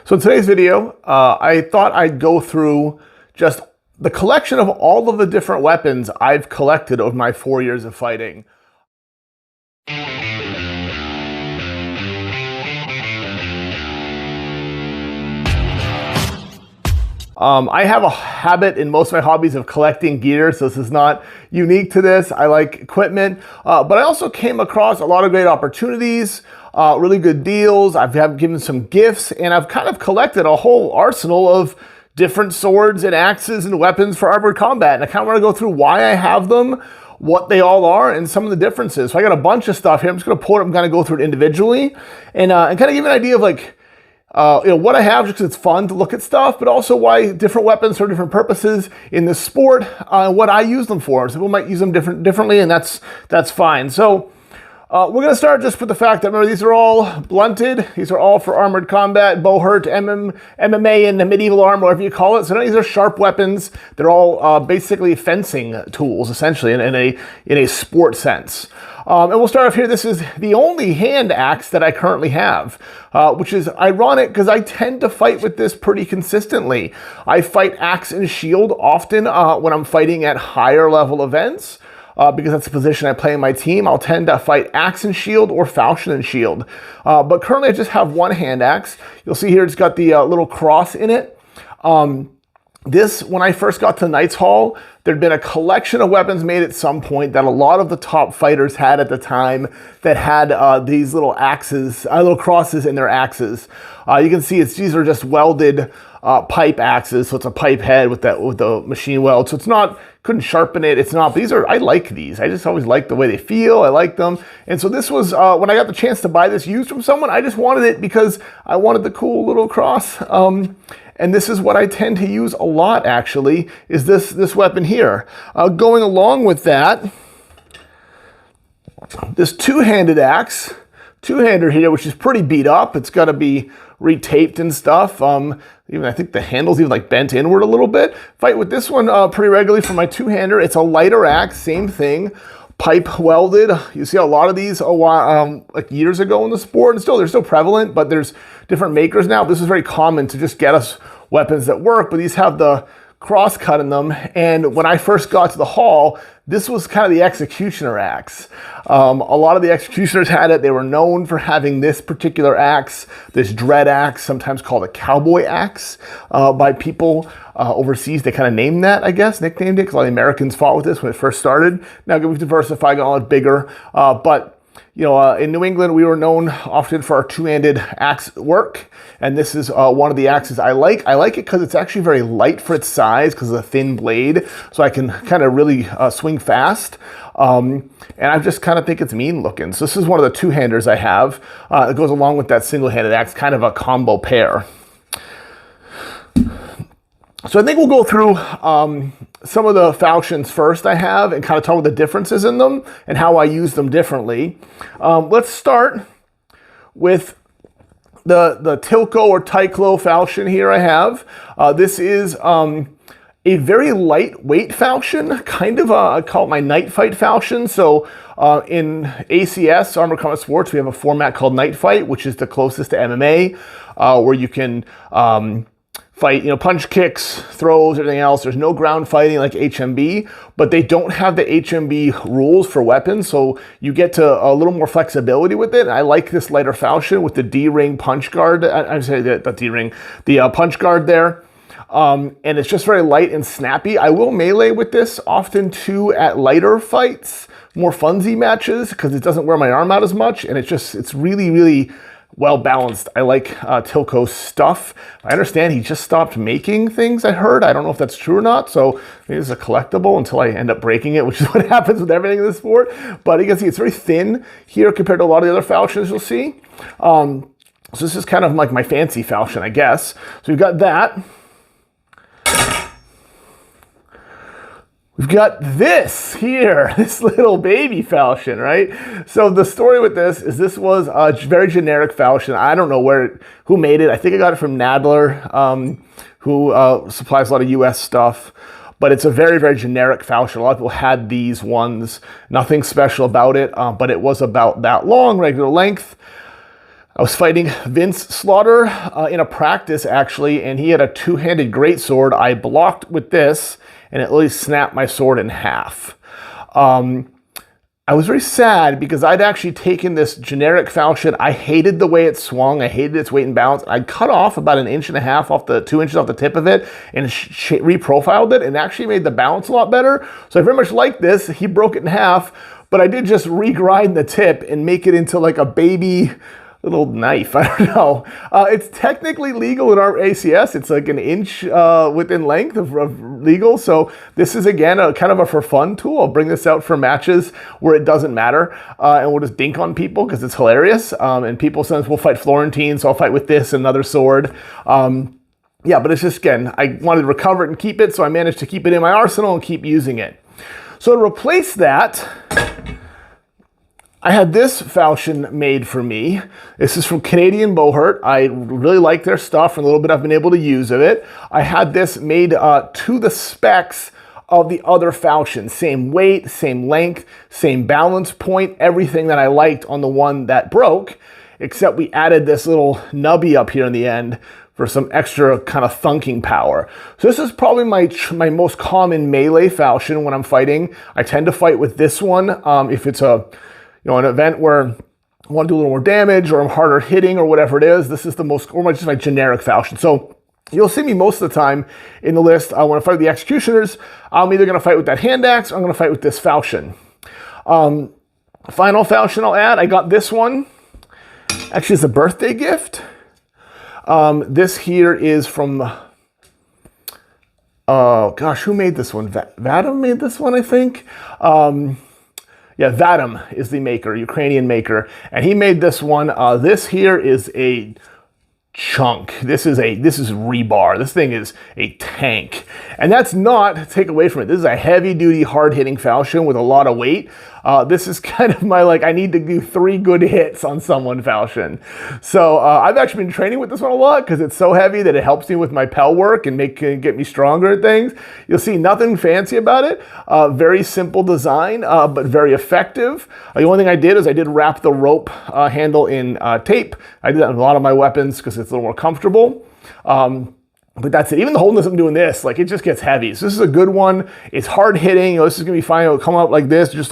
So in today's video, I thought I'd go through just the collection of all of the different weapons I've collected over my 4 years of fighting. I have a habit in most of my hobbies of collecting gear, so this is not unique to this. I like equipment, but I also came across a lot of great opportunities, really good deals. I've given some gifts, and I've kind of collected a whole arsenal of different swords and axes and weapons for armored combat. And I kind of want to go through why I have them, what they all are, and some of the differences. So I got a bunch of stuff here. I'm just going to pull it. I'm going to go through it individually and kind of give an idea of like, what I have, just because it's fun to look at stuff, but also why different weapons serve different purposes in this sport, what I use them for. So people might use them differently, and that's fine. So we're going to start just with the fact that, remember, these are all blunted. These are all for armored combat, Bohurt, MMA, and medieval armor, whatever you call it. So none of these are sharp weapons. They're all basically fencing tools, essentially, in a sport sense. And we'll start off here. This is the only hand axe that I currently have, which is ironic because I tend to fight with this pretty consistently. I fight axe and shield often when I'm fighting at higher level events. Because that's the position I play in my team. I'll tend to fight axe and shield or falchion and shield. But currently I just have one hand axe. You'll see here it's got the little cross in it. This, when I first got to Knights Hall, there'd been a collection of weapons made at some point that a lot of the top fighters had at the time that had these little axes, little crosses in their axes. You can see these are just welded pipe axes, so it's a pipe head with the machine weld. So it's not, couldn't sharpen it. It's not. But these are, I like these. I just always like the way they feel. I like them. And so this was when I got the chance to buy this used from someone. I just wanted it because I wanted the cool little cross. And this is what I tend to use a lot, actually, is this weapon here. Going along with that, this two-handed axe, two-hander here, which is pretty beat up. It's got to be retaped and stuff. Even I think the handle's even like bent inward a little bit. Fight with this one pretty regularly for my two-hander. It's a lighter axe, same thing. Pipe welded. You see a lot of these like years ago in the sport, and they're still prevalent, but there's different makers now. This is very common to just get us weapons that work, but these have the cross cut in them. And when I first got to the hall, this was kind of the executioner axe. A lot of the executioners had it. They were known for having this particular axe, this dread axe, sometimes called a cowboy axe by people overseas. They kind of named that, I guess, nicknamed it, because a lot of the Americans fought with this when it first started. Now we've diversified, got a lot bigger, but you know, in New England, we were known often for our two-handed axe work, and this is one of the axes I like. I like it because it's actually very light for its size because of the thin blade, so I can kind of really swing fast. And I just kind of think it's mean looking. So this is one of the two-handers I have. It goes along with that single-handed axe, kind of a combo pair. So I think we'll go through some of the falchions first I have and kind of talk about the differences in them and how I use them differently. Let's start with the Tilco or Tyclo falchion here I have. This is a very lightweight falchion, kind of I call it my night fight falchion. So in ACS, Armored Combat Sports, we have a format called night fight, which is the closest to MMA, where you can fight, punch, kicks, throws, everything else. There's no ground fighting like HMB, but they don't have the HMB rules for weapons, so you get to a little more flexibility with it. I like this lighter falchion with the D-ring punch guard. I'd say the D-ring, the punch guard there. And it's just very light and snappy. I will melee with this often too at lighter fights, more funsy matches, because it doesn't wear my arm out as much, and it's really, really well balanced. I like Tilco's stuff. I understand he just stopped making things, I heard. I don't know if that's true or not, so maybe it's a collectible until I end up breaking it, which is what happens with everything in this sport. But you can see it's very thin here compared to a lot of the other falchions you'll see. So this is kind of like my fancy falchion, I guess. So we've got that. We've got this here, this little baby falchion, right? So the story with this was a very generic falchion. I don't know who made it. I think I got it from Nadler, who supplies a lot of US stuff. But it's a very, very generic falchion. A lot of people had these ones. Nothing special about it, but it was about that long, regular length. I was fighting Vince Slaughter in a practice actually, and he had a two-handed greatsword. I blocked with this, and it really snapped my sword in half. I was very sad because I'd actually taken this generic falchion. I hated the way it swung. I hated its weight and balance. I cut off about 1.5 inches off the 2 inches off the tip of it and reprofiled it, and actually made the balance a lot better. So I very much like this. He broke it in half, but I did just regrind the tip and make it into like a baby little knife. I don't know. It's technically legal in our ACS. It's like 1 inch within length of legal. So this is, again, a kind of a for fun tool. I'll bring this out for matches where it doesn't matter. And we'll just dink on people because it's hilarious. And people sometimes will fight Florentine, so I'll fight with this, another sword. Yeah, but it's just, again, I wanted to recover it and keep it, so I managed to keep it in my arsenal and keep using it. So to replace that, I had this falchion made for me. This is from Canadian Bohurt. I really like their stuff, and a little bit I've been able to use of it. I had this made to the specs of the other falchion. Same weight, same length, same balance point, everything that I liked on the one that broke, except we added this little nubby up here in the end for some extra kind of thunking power. So this is probably my most common melee falchion when I'm fighting. I tend to fight with this one if it's an event where I want to do a little more damage or I'm harder hitting or whatever it is. This is the most, or just my generic falchion. So you'll see me most of the time in the list. I want to fight with the executioners. I'm either going to fight with that hand axe or I'm going to fight with this falchion. Final falchion I'll add, I got this one. Actually, it's a birthday gift. This here is from, oh gosh, who made this one? Vadim made this one, I think. Yeah, Vadim is the maker, Ukrainian maker, and he made this one. This here is a chunk. This is rebar. This thing is a tank. And that's not to take away from it. This is a heavy duty, hard hitting falchion with a lot of weight. This is kind of my, I need to do 3 good hits on someone falchion. So I've actually been training with this one a lot because it's so heavy that it helps me with my pel work and get me stronger at things. You'll see nothing fancy about it. Very simple design, but very effective. The only thing I did is I did wrap the rope handle in tape. I did that on a lot of my weapons because it's a little more comfortable. But that's it. Even the holding this, I'm doing this, it just gets heavy. So this is a good one. It's hard hitting. This is going to be fine. It'll come out like this, just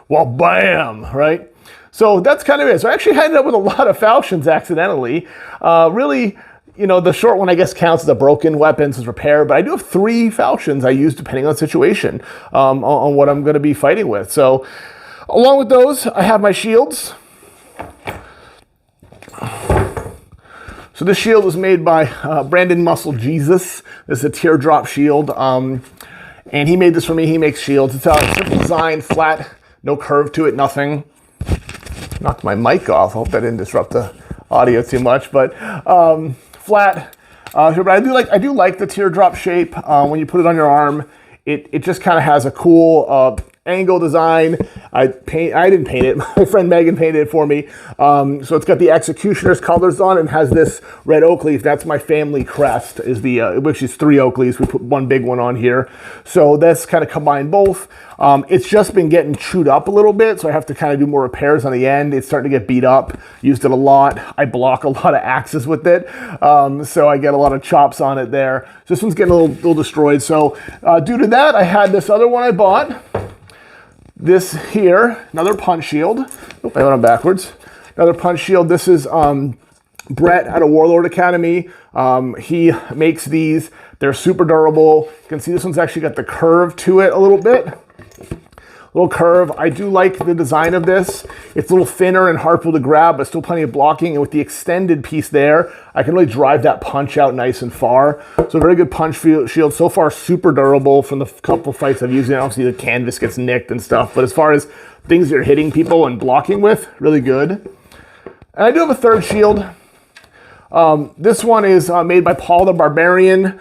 well, bam, right? So that's kind of it. So I actually ended up with a lot of falchions accidentally. Really, the short one, I guess, counts as a broken weapon, as repair. But I do have 3 falchions I use depending on the situation on what I'm going to be fighting with. So along with those, I have my shields. So this shield was made by Brandon Muscle Jesus. This is a teardrop shield. And he made this for me. He makes shields. It's a simple design, flat, no curve to it, nothing. Knocked my mic off. Hope that didn't disrupt the audio too much. But flat. But I do like the teardrop shape. When you put it on your arm, it just kind of has a cool angle design. I didn't paint it. My friend Megan painted it for me. So it's got the executioner's colors on it and has this red oak leaf. That's my family crest, which is 3 oak leaves. We put one big one on here. So that's kind of combined both. It's just been getting chewed up a little bit, so I have to kind of do more repairs on the end. It's starting to get beat up. Used it a lot. I block a lot of axes with it, so I get a lot of chops on it there. So this one's getting a little destroyed. So due to that, I had this other one I bought. This here, another punch shield. Oh, I went on backwards. Another punch shield. This is Brett out of Warlord Academy. He makes these. They're super durable. You can see this one's actually got the curve to it a little bit. Little curve. I do like the design of this. It's a little thinner and harder to grab, but still plenty of blocking. And with the extended piece there, I can really drive that punch out nice and far. So a very good punch shield. So far, super durable from the couple fights I've used it. Obviously, the canvas gets nicked and stuff. But as far as things you're hitting people and blocking with, really good. And I do have a third shield. This one is made by Paul the Barbarian.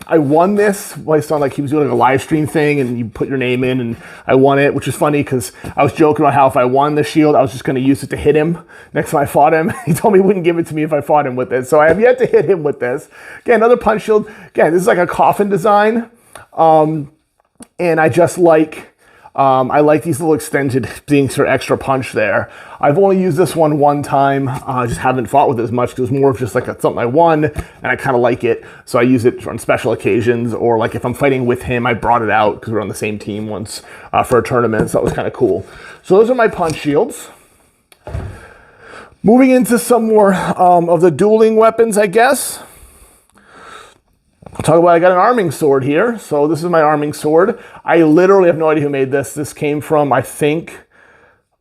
I won this based on he was doing a live stream thing and you put your name in and I won it, which is funny because I was joking about how if I won the shield, I was just going to use it to hit him next time I fought him. He told me he wouldn't give it to me if I fought him with it. So I have yet to hit him with this. Again, another punch shield. Again, this is like a coffin design. And I just like I like these little extended things for extra punch there. I've only used this one time. I just haven't fought with it as much because it was more of just like something I won and I kind of like it. So I use it on special occasions, or like if I'm fighting with him, I brought it out because we're on the same team once for a tournament. So that was kind of cool. So those are my punch shields. Moving into some more of the dueling weapons, I guess. I'll talk about, I got an arming sword here. So this is my arming sword. I literally have no idea who made this. This came from, I think,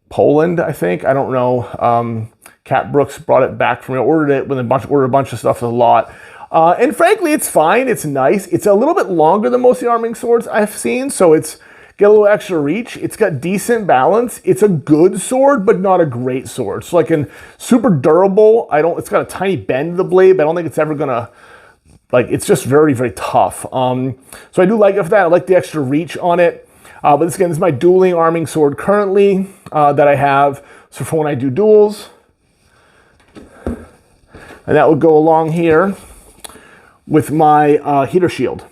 Poland, I think. I don't know. Cat Brooks brought it back from me. I ordered it with ordered a bunch of stuff, a lot. And frankly, it's fine. It's nice. It's a little bit longer than most of the arming swords I've seen. So it's get a little extra reach. It's got decent balance. It's a good sword, but not a great sword. So like super durable. It's got a tiny bend to the blade, but I don't think it's ever gonna, like, it's just very, very tough. So I do like it for that. I like the extra reach on it. But this is my dueling arming sword currently that I have. So for when I do duels. And that would go along here with my heater shield.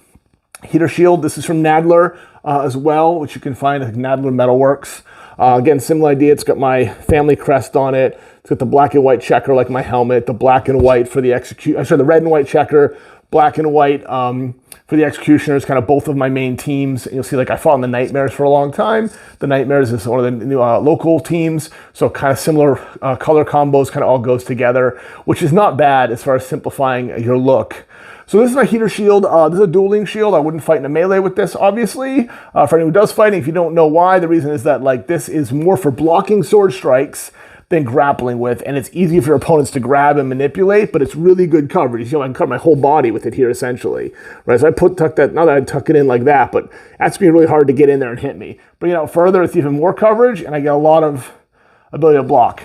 Heater shield, this is from Nadler as well, which you can find at Nadler Metalworks. Again, similar idea. It's got my family crest on it. It's got the black and white checker like my helmet, the black and white for the the red and white checker, black and white for the Executioners, kind of both of my main teams. And you'll see, like, I fought in the Nightmares for a long time. The Nightmares is one of the new local teams, so kind of similar color combos, kind of all goes together, which is not bad as far as simplifying your look. So this is my heater shield. This is a dueling shield. I wouldn't fight in a melee with this, obviously. For anyone who does fighting, if you don't know why, the reason is that, like, this is more for blocking sword strikes than grappling with, and it's easy for your opponents to grab and manipulate, but it's really good coverage. You know, I can cover my whole body with it here, essentially. Right, so tuck that, not that I tuck it in like that, but that's gonna be really hard to get in there and hit me. Bring it out further, it's even more coverage, and I get a lot of ability to block.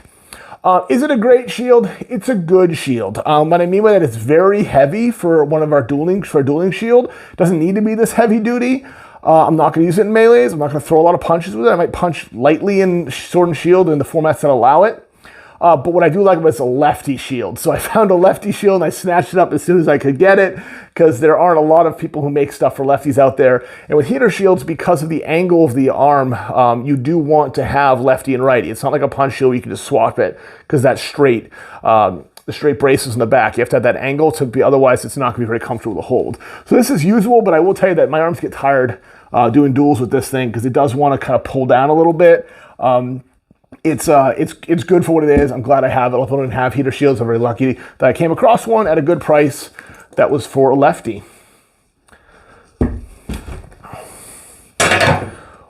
Is it a great shield? It's a good shield. What I mean by that, it's very heavy for a dueling shield. It doesn't need to be this heavy duty. I'm not going to use it in melees. I'm not going to throw a lot of punches with it. I might punch lightly in Sword and Shield in the formats that allow it. But what I do like about it is a lefty shield. So I found a lefty shield and I snatched it up as soon as I could get it, because there aren't a lot of people who make stuff for lefties out there. And with heater shields, because of the angle of the arm, you do want to have lefty and righty. It's not like a punch shield where you can just swap it, because that's straight. The straight braces in the back. You have to have that angle to be, otherwise it's not going to be very comfortable to hold. So this is usable, but I will tell you that my arms get tired doing duels with this thing, because it does want to kind of pull down a little bit. It's good for what it is. I'm glad I have it. If I don't have heater shields, I'm very lucky that I came across one at a good price that was for a lefty.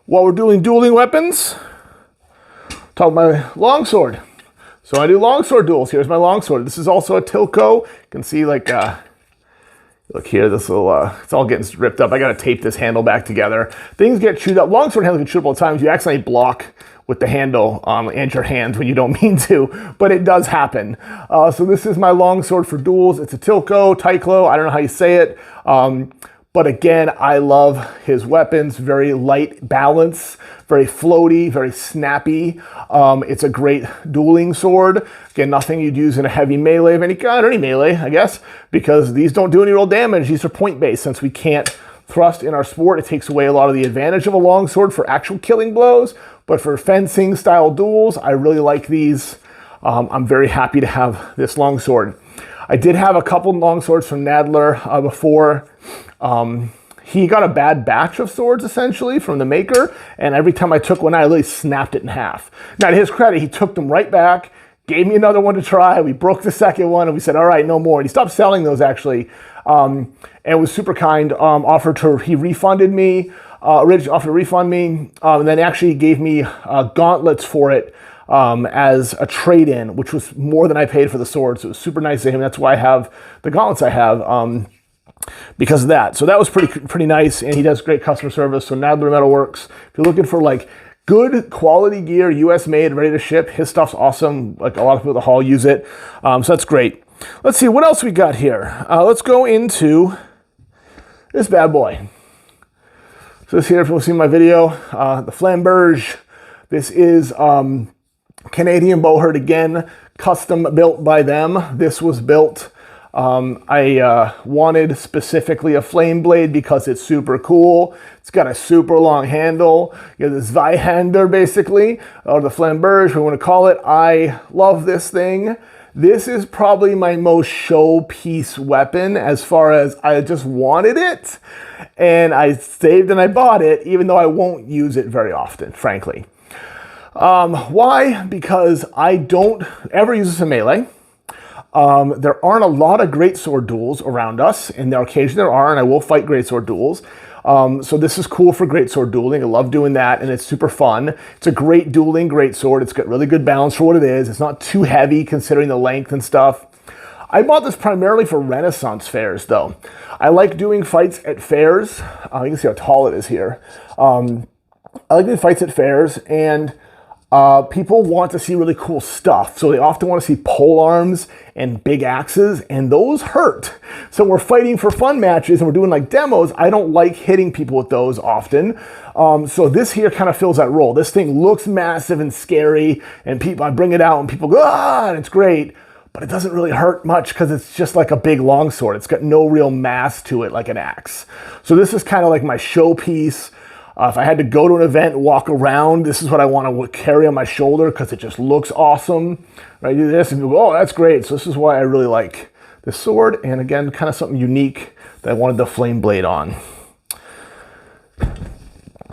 While we're doing dueling weapons, talk about my longsword. So I do longsword duels. Here's my longsword. This is also a Tilco. You can see, like, look here, this little, it's all getting ripped up. I got to tape this handle back together. Things get chewed up. Longsword handles get chewed up all the time. You accidentally block with the handle and your hands when you don't mean to, but it does happen. So this is my longsword for duels. It's a Tilco, Tyclo, I don't know how you say it. But again, I love his weapons. Very light balance, very floaty, very snappy. It's a great dueling sword. Again, nothing you'd use in a heavy melee of any kind, or any melee, I guess, because these don't do any real damage. These are point-based. Since we can't thrust in our sport, it takes away a lot of the advantage of a longsword for actual killing blows. But for fencing-style duels, I really like these. I'm very happy to have this longsword. I did have a couple longswords from Nadler before. He got a bad batch of swords, essentially, from the maker, and every time I took one, I literally snapped it in half. Now, to his credit, he took them right back, gave me another one to try. We broke the second one, and we said, all right, no more. And he stopped selling those, actually, and was super kind. He refunded me, originally offered to refund me, and then actually gave me gauntlets for it as a trade-in, which was more than I paid for the sword. So it was super nice of him. That's why I have the gauntlets I have. Because of that. So that was pretty nice, and he does great customer service. So Nadler Metalworks, if you're looking for, like, good quality gear, US made, ready to ship, his stuff's awesome. Like, a lot of people at the hall use it. So that's great. Let's see what else we got here. Let's go into this bad boy. So this here, if you've seen my video, the Flamberge. This is Canadian Bohurt, again, custom built by them. This was built I wanted specifically a flame blade because it's super cool. It's got a super long handle. You know, the Zweihander basically, or the Flamberge, we want to call it. I love this thing. This is probably my most showpiece weapon as far as I just wanted it. And I saved and I bought it, even though I won't use it very often, frankly. Why? Because I don't ever use this in melee. There aren't a lot of greatsword duels around us, and occasionally there are, and I will fight greatsword duels. So this is cool for greatsword dueling. I love doing that, and it's super fun. It's a great dueling greatsword. It's got really good balance for what it is. It's not too heavy considering the length and stuff. I bought this primarily for Renaissance fairs, though. I like doing fights at fairs. You can see how tall it is here. I like doing fights at fairs, and people want to see really cool stuff. So they often want to see pole arms and big axes, and those hurt. So we're fighting for fun matches and we're doing like demos. I don't like hitting people with those often. So this here kind of fills that role. This thing looks massive and scary, and I bring it out and people go, ah, and it's great. But it doesn't really hurt much because it's just like a big longsword. It's got no real mass to it like an axe. So this is kind of like my showpiece. If I had to go to an event and walk around, this is what I want to carry on my shoulder because it just looks awesome. I do this and people go, oh, that's great. So this is why I really like this sword. And again, kind of something unique that I wanted the flame blade on.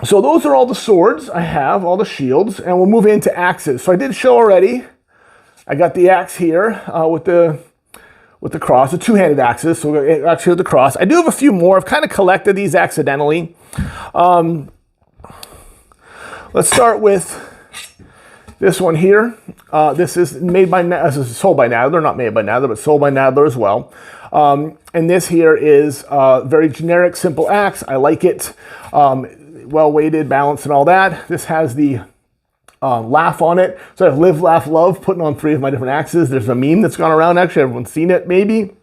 So those are all the swords I have, all the shields, and we'll move into axes. So I did show already. I got the axe here with the cross, the two-handed axes. So we're actually with the cross. I do have a few more. I've kind of collected these accidentally. Let's start with this one here. This is made by, this is sold by Nadler, not made by Nadler, but sold by Nadler as well. And this here is a very generic, simple axe. I like it. Well-weighted, balanced, and all that. This has the laugh on it. So I have live, laugh, love, putting on 3 of my different axes. There's a meme that's gone around, actually. Everyone's seen it, maybe.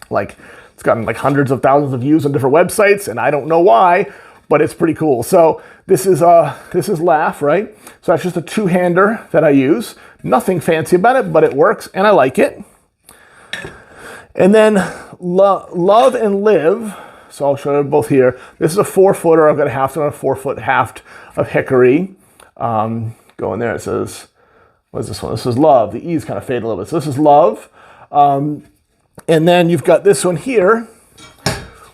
Like, it's gotten like hundreds of thousands of views on different websites, and I don't know why, but it's pretty cool. So this is laugh, right? So that's just a two-hander that I use. Nothing fancy about it, but it works, and I like it. And then love and live. So I'll show you both here. This is a 4-footer. I've got a haft on a 4-foot haft of hickory. Go in there, it says, what is this one? This is love. The E's kind of fade a little bit. So this is love. And then you've got this one here,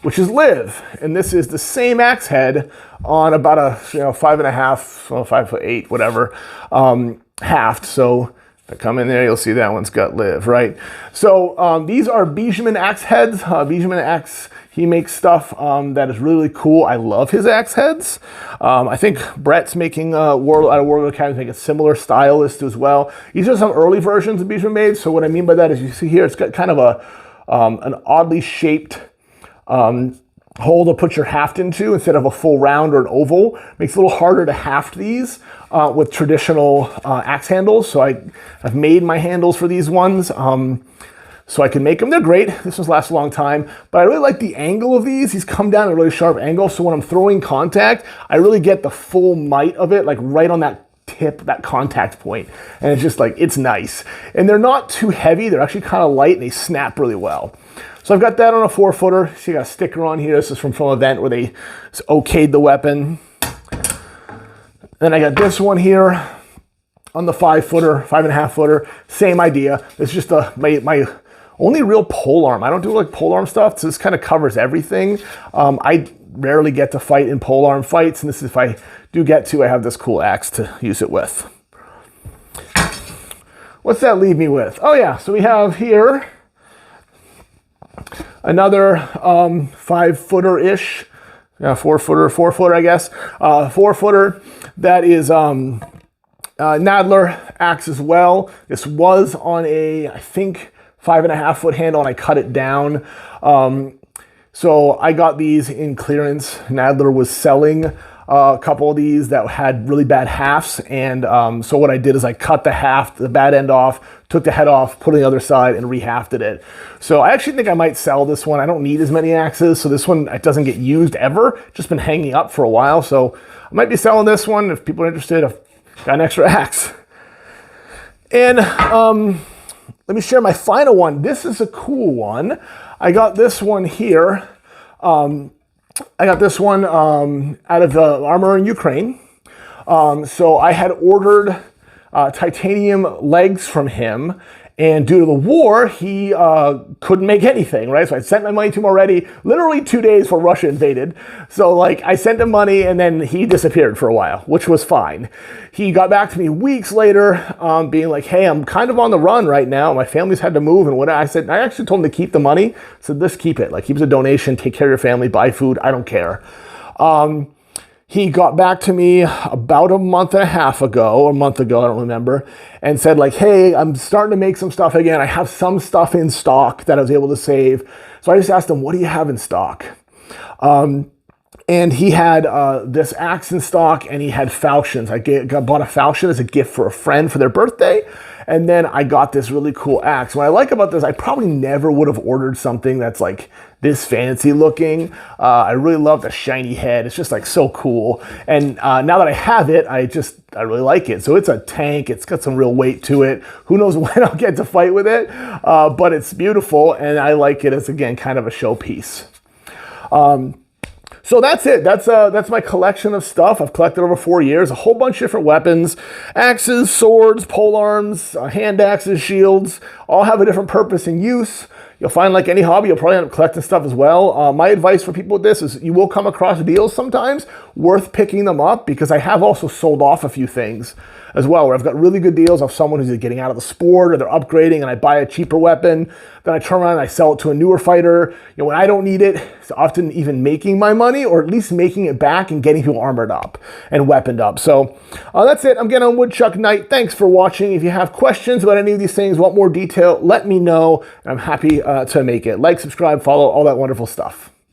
which is live. And this is the same axe head on about a 5.5, well, 5'8", whatever, haft. So if I come in there, you'll see that one's got live, right? So these are Bijman axe heads. Bijman axe, he makes stuff that is really cool. I love his axe heads. I think Brett's making out of World Academy, making a similar stylist as well. These are some early versions of Bijman made. So what I mean by that is, you see here, it's got kind of an oddly shaped hole to put your haft into instead of a full round or an oval. Makes it a little harder to haft these with traditional axe handles. So I've made my handles for these ones. So I can make them. They're great. This one's lasts a long time. But I really like the angle of these. These come down at a really sharp angle. So when I'm throwing contact, I really get the full might of it, like right on that tip, that contact point. And it's just like, it's nice. And they're not too heavy. They're actually kind of light and they snap really well. So I've got that on a 4-footer. See, I got a sticker on here. This is from an event where they okayed the weapon. Then I got this one here on the 5-footer, 5.5-footer. Same idea. It's just my only real pole arm. I don't do like pole arm stuff, so this kind of covers everything. I rarely get to fight in pole arm fights, and this is, if I do get to, I have this cool axe to use it with. What's that leave me with? Oh yeah, so we have here another 5-footer-ish, 4-footer, I guess. 4-footer that is Nadler axe as well. This was on a, I think, 5.5-foot handle, and I cut it down. So I got these in clearance. Nadler was selling a couple of these that had really bad hafts, and so what I did is I cut the haft, the bad end off, took the head off, put it on the other side, and rehafted it. So I actually think I might sell this one. I don't need as many axes, so this one, it doesn't get used ever. Just been hanging up for a while, so I might be selling this one if people are interested. I've got an extra axe. And let me share my final one. This is a cool one. I got this one here. I got this one out of the armor in Ukraine. So I had ordered titanium legs from him, and due to the war, he couldn't make anything, right? So I sent my money to him already, literally 2 days before Russia invaded. So like I sent him money and then he disappeared for a while, which was fine. He got back to me weeks later being like, hey, I'm kind of on the run right now. My family's had to move and what I said, I actually told him to keep the money. So just keep it, like keep it a donation, take care of your family, buy food, I don't care. He got back to me about a month and a half ago, or a month ago, I don't remember, and said like, hey, I'm starting to make some stuff again. I have some stuff in stock that I was able to save. So I just asked him, what do you have in stock? And he had this axe in stock, and he had falchions. I bought a falchion as a gift for a friend for their birthday. And then I got this really cool axe. What I like about this, I probably never would have ordered something that's like this fancy looking. I really love the shiny head. It's just like so cool. And now that I have it, I really like it. So it's a tank. It's got some real weight to it. Who knows when I'll get to fight with it, but it's beautiful. And I like it as, again, kind of a showpiece. So that's it. That's my collection of stuff. I've collected over 4 years, a whole bunch of different weapons, axes, swords, polearms, hand axes, shields, all have a different purpose and use. You'll find, like any hobby, you'll probably end up collecting stuff as well. My advice for people with this is you will come across deals sometimes, worth picking them up, because I have also sold off a few things as well, where I've got really good deals of someone who's getting out of the sport or they're upgrading, and I buy a cheaper weapon, then I turn around and I sell it to a newer fighter. You know, when I don't need it, it's often even making my money, or at least making it back and getting people armored up and weaponed up. So that's it. I'm getting on Woodchuck Knight. Thanks for watching. If you have questions about any of these things, want more detail, let me know. I'm happy to make it. Like, subscribe, follow, all that wonderful stuff.